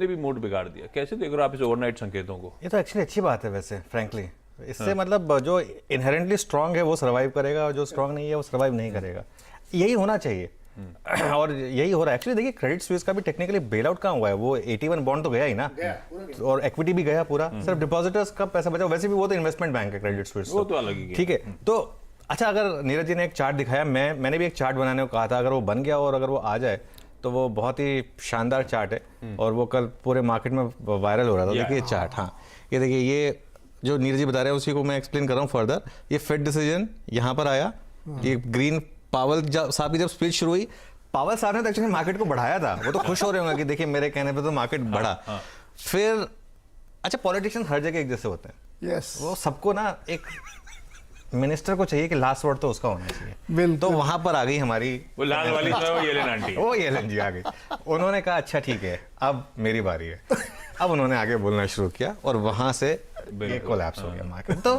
ने भी मूड बिगाड़ दिया। कैसे देख रहे हो आप इस ओवरनाइट संकेतों को? ये तो एक्चुअली अच्छी बात है वैसे फ्रैंकली। इससे मतलब जो इनहेरेंटली स्ट्रांग है वो सर्वाइव करेगा और जो स्ट्रांग नहीं है वो सर्वाइव नहीं करेगा। यही होना चाहिए और यही हो रहा है एक्चुअली। देखिए क्रेडिट स्विस का भी टेक्निकली बेल आउट कहाँ हुआ है, वो 81 बॉन्ड तो गया ही ना, और इक्विटी भी गया पूरा, सिर्फ डिपॉजिटर्स का पैसा बचा। वैसे भी वो तो इन्वेस्टमेंट बैंक है क्रेडिट स्विस, वो तो अलग ही। ठीक है। तो अच्छा, अगर नीरज जी ने एक चार्ट दिखाया, मैंने भी एक चार्ट बनाने को कहा था, अगर वो बन गया और अगर वो आ जाए तो वो बहुत ही शानदार चार्ट है और वो कल पूरे मार्केट में वायरल हो रहा था। देखिए चार्ट, हाँ ये देखिए, ये जो नीरज जी बता रहे हैं उसी को मैं एक्सप्लेन कर रहा हूँ फर्दर। ये फेड डिसीजन यहाँ पर आया, ये ग्रीन पावल साहब की जब स्पीच शुरू हुई, पावल साहब ने तो एक्चुअली मार्केट को बढ़ाया था। वो तो खुश हो रहे होंगे कि देखिए मेरे कहने पे तो मार्केट बढ़ा। फिर अच्छा, पॉलिटिशियन हर जगह एक जैसे होते हैं। यस, वो सबको ना, एक मिनिस्टर को चाहिए कि लास्ट वर्ड तो उसका होना चाहिए। बिल्कुल। तो वहां पर आ गई हमारी वो लाल वाली जो है वो येलेन आंटी। वो येलेन जी आ गई। उन्होंने कहा अच्छा ठीक है अब मेरी बारी है। अब उन्होंने आगे बोलना शुरू किया और वहां से ये कोलैप्स हो गया मार्केट। तो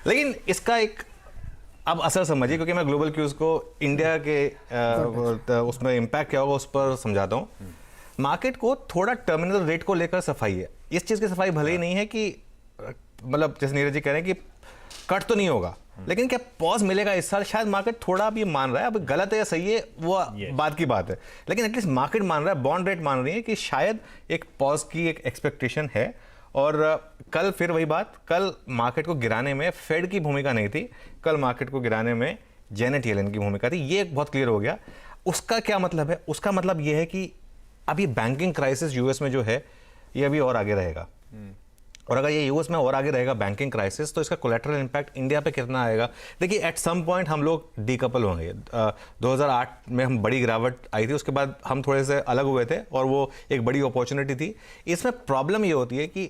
लेकिन इसका एक अब असर समझिए, क्योंकि मैं ग्लोबल क्यूज को इंडिया के उसमें इम्पैक्ट क्या होगा उस पर समझाता हूँ। मार्केट को थोड़ा टर्मिनल रेट को लेकर सफाई है। इस चीज की सफाई भले ही नहीं है कि मतलब जैसे नीरज जी कह रहे हैं कि कट तो नहीं होगा, लेकिन क्या पॉज मिलेगा इस साल? शायद मार्केट थोड़ा भी मान रहा है, अब गलत है या सही है वो बात की बात है, लेकिन एटलीस्ट मार्केट मान रहा है, बॉन्ड रेट मान रही है कि शायद एक पॉज की एक एक्सपेक्टेशन है। और कल फिर वही बात, कल मार्केट को गिराने में फेड की भूमिका नहीं थी, कल मार्केट को गिराने में जेनेट येलेन की भूमिका थी। ये बहुत क्लियर हो गया। उसका क्या मतलब है? उसका मतलब ये है कि अभी बैंकिंग क्राइसिस यूएस में जो है ये अभी और आगे रहेगा, और अगर ये यूएस में और आगे रहेगा बैंकिंग क्राइसिस, तो इसका कोलैटरल इंपैक्ट इंडिया पे कितना आएगा? देखिए एट सम पॉइंट हम लोग डीकपल होंगे। 2008 में हम बड़ी गिरावट आई थी, उसके बाद हम थोड़े से अलग हुए थे और वो एक बड़ी अपॉर्चुनिटी थी। इसमें प्रॉब्लम ये होती है कि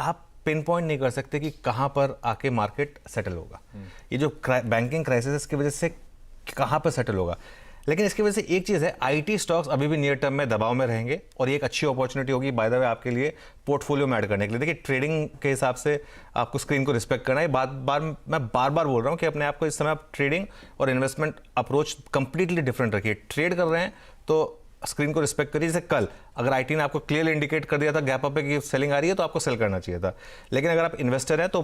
आप पिन पॉइंट नहीं कर सकते कि कहाँ पर आके मार्केट सेटल होगा। ये जो बैंकिंग क्राइसिस की वजह से कहाँ पर सेटल होगा। लेकिन इसकी वजह से एक चीज़ है, आईटी स्टॉक्स अभी भी नियर टर्म में दबाव में रहेंगे और ये एक अच्छी अपॉर्चुनिटी होगी बाय द वे आपके लिए पोर्टफोलियो में ऐड करने के लिए। देखिए ट्रेडिंग के हिसाब से आपको स्क्रीन को रिस्पेक्ट करना है। मैं बार बार बोल रहा हूँ कि अपने आप को इस समय आप ट्रेडिंग और इन्वेस्टमेंट अप्रोच कंप्लीटली डिफरेंट रखिए। ट्रेड कर रहे हैं तो स्क्रीन को रिस्पेक्ट करिए। जैसे कल अगर आईटी ने आपको क्लियरली इंडिकेट कर दिया था गैप अप पे कि सेलिंग आ रही है तो आपको सेल करना चाहिए था, लेकिन अगर आप इन्वेस्टर हैं तो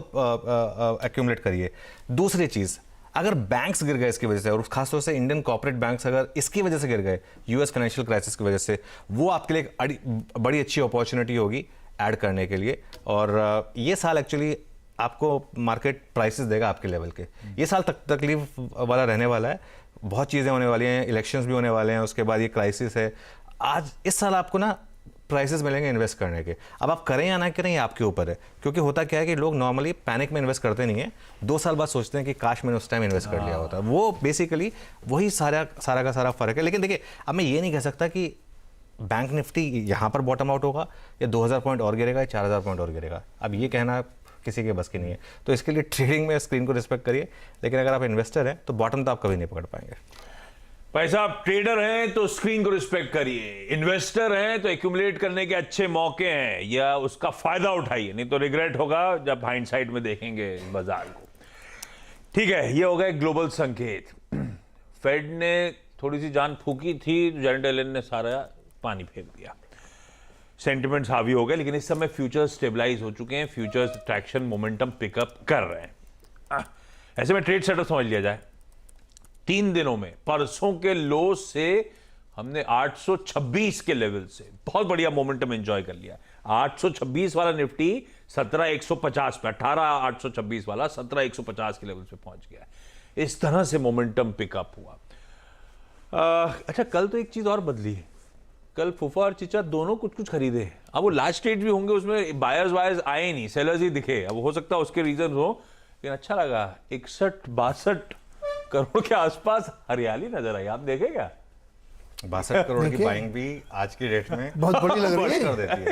एक्यूमुलेट करिए। दूसरी चीज़, अगर बैंक्स गिर गए इसकी वजह से, और खासतौर से इंडियन कॉर्पोरेट बैंक्स अगर इसकी वजह से गिर गए यूएस फाइनेंशियल क्राइसिस की वजह से, वो आपके लिए एक बड़ी अच्छी अपॉर्चुनिटी होगी ऐड करने के लिए। और ये साल एक्चुअली आपको मार्केट प्राइसेस देगा आपके लेवल के। ये साल तकलीफ वाला रहने वाला है, बहुत चीज़ें होने वाली हैं, इलेक्शंस भी होने वाले हैं, उसके बाद ये क्राइसिस है। आज इस साल आपको ना प्राइसेस मिलेंगे इन्वेस्ट करने के। अब आप करें या ना करें ये आपके ऊपर है, क्योंकि होता क्या है कि लोग नॉर्मली पैनिक में इन्वेस्ट करते नहीं है, 2 साल बाद सोचते हैं कि काश मैंने उस टाइम इन्वेस्ट कर लिया होता। वो बेसिकली वही सारा का सारा फर्क है। लेकिन देखिए अब मैं ये नहीं कह सकता कि बैंक निफ्टी यहाँ पर बॉटम आउट होगा या 2000 पॉइंट और गिरेगा या 4000 पॉइंट और गिरेगा। अब ये कहना किसी के बस की नहीं है। तो इसके लिए ट्रेडिंग में स्क्रीन को रिस्पेक्ट करिए, लेकिन अगर आप इन्वेस्टर हैं तो बॉटम तो आप कभी नहीं पकड़ पाएंगे। भाई साहब, ट्रेडर हैं तो स्क्रीन को रिस्पेक्ट करिए, इन्वेस्टर हैं तो एक्यूमुलेट करने के अच्छे मौके हैं या उसका फायदा उठाइए, नहीं तो रिग्रेट होगा जब हाइंडसाइट में देखेंगे बाजार को। ठीक है, ये हो गए ग्लोबल संकेत। फेड ने थोड़ी सी जान फूकी थी, जेनेट येलेन ने सारा पानी फेंक दिया, सेंटिमेंट्स हावी हो गए, लेकिन इस समय फ्यूचर्स स्टेबलाइज हो चुके हैं, फ्यूचर्स ट्रैक्शन मोमेंटम पिकअप कर रहे हैं। ऐसे में ट्रेड सेटअप समझ लिया जाए। 3 दिनों में परसों के लो से हमने 826 के लेवल से बहुत बढ़िया मोमेंटम एंजॉय कर लिया। 826 वाला निफ्टी 17150 पे, 18826 वाला 17150 के लेवल पे पहुंच गया। इस तरह से मोमेंटम पिकअप हुआ। अच्छा, कल तो एक चीज और बदली है। कल फूफा और चीचा दोनों कुछ कुछ खरीदे। अब वो लार्ज ट्रेड भी होंगे, उसमें बायर्स वायर्स आए नहीं, सेलर्स ही दिखे। अब हो सकता है उसके रीजन हो, लेकिन अच्छा लगा। 61-62 करोड़ के आसपास हरियाली नजर आई। आप देखे क्या? 62 करोड़ की बाइंग भी आज की डेट में बहुत बड़ी लग रही है। कर देती है।